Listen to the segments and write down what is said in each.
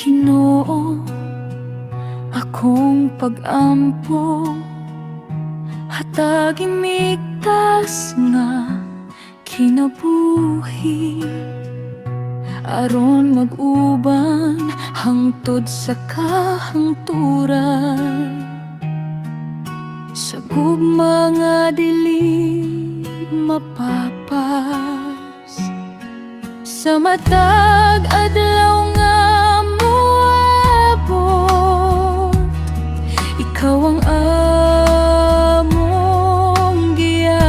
Ginoo, akong pag-ampo, hatag imigtas nga kinabuhi, aron mag-uban hangtod sa kahangturan. Sa gugma nga dili mapapas, sa matag adlaw nga moabot, ikaw ang among giya.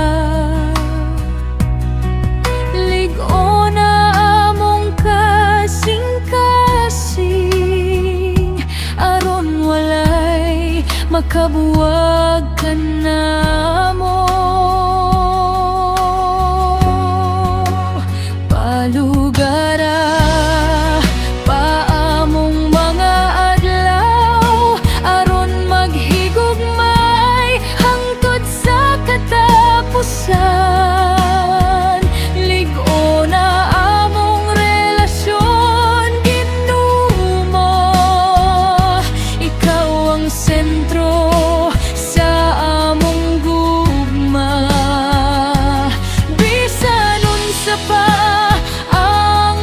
Lig-o na among kasing-kasing, aron walay makabuwag ka namo. Palugara pa among mga adlaw, aron maghigugmay hangtod sa katapusan. Lig-o na among relasyon, Ginoo, ikaw ang sentro sa among gugma. Bisan unsa pa ang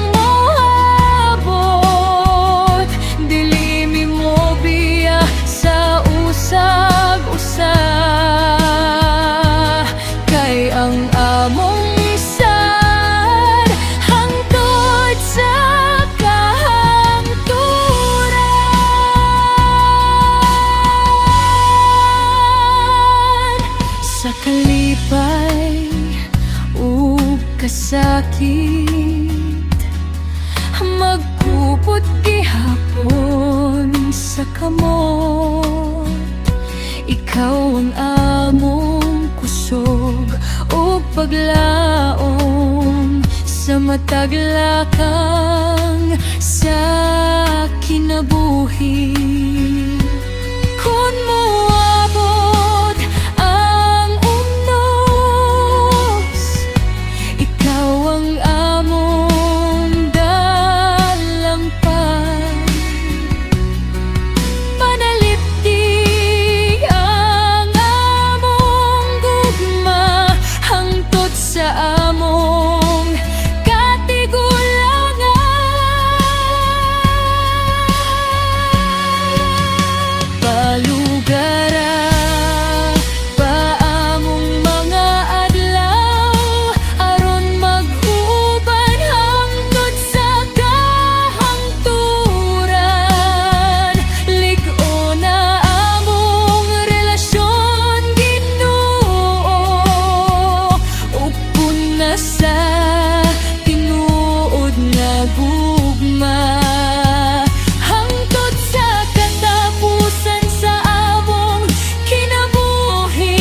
moabot, dili mi mo biya sa usag-usa, kay ang among sad hangtod sa kahangturan. Sa kalipay ug kasakit, magkupot gihapon sa kamot, ikaw ang among kusog ug paglaom sa matag lakang sa kinabuhi. Kun moabot ang umnos, ikaw ang among dalampan. Manalipdig ang among gugma hangtod sa among katigulangan. Palugara pa among mga adlaw, aron mag-uban hangtod sa kahangturan. Lig-o na among relasyon, Ginoo, upon na sa tinuod nga gugma, hangtod sa katapusan sa among kinabuhi.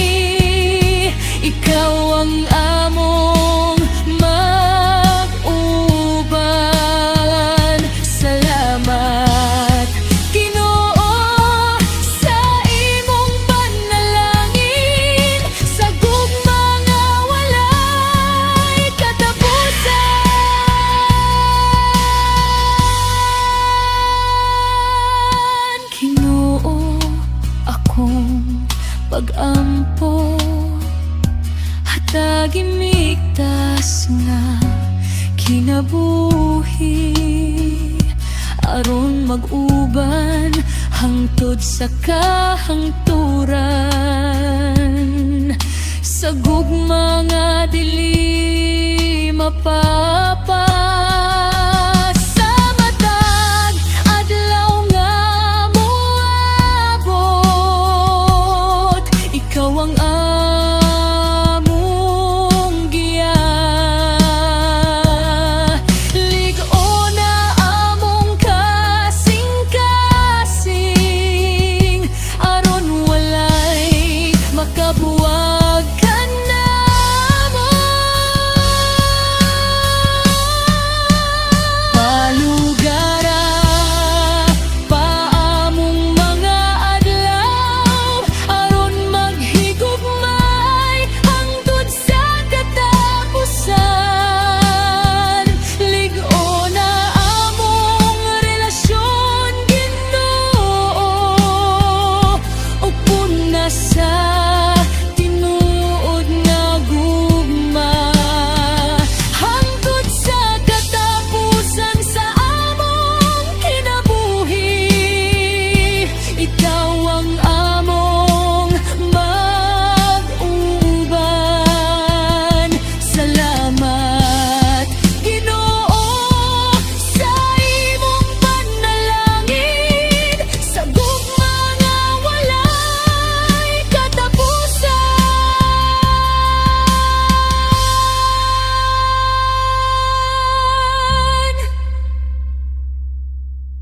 Ikaw ang among mag-uban. Salamat, Ginoo, sa imong panalangin, sa gugma nga walay katapusan. Ginoo, akong pag-ampo, hatag imigtas nga kinabuhi, aron mag-uban hangtod sa kahangturan. Sa gugma nga dili mapapas,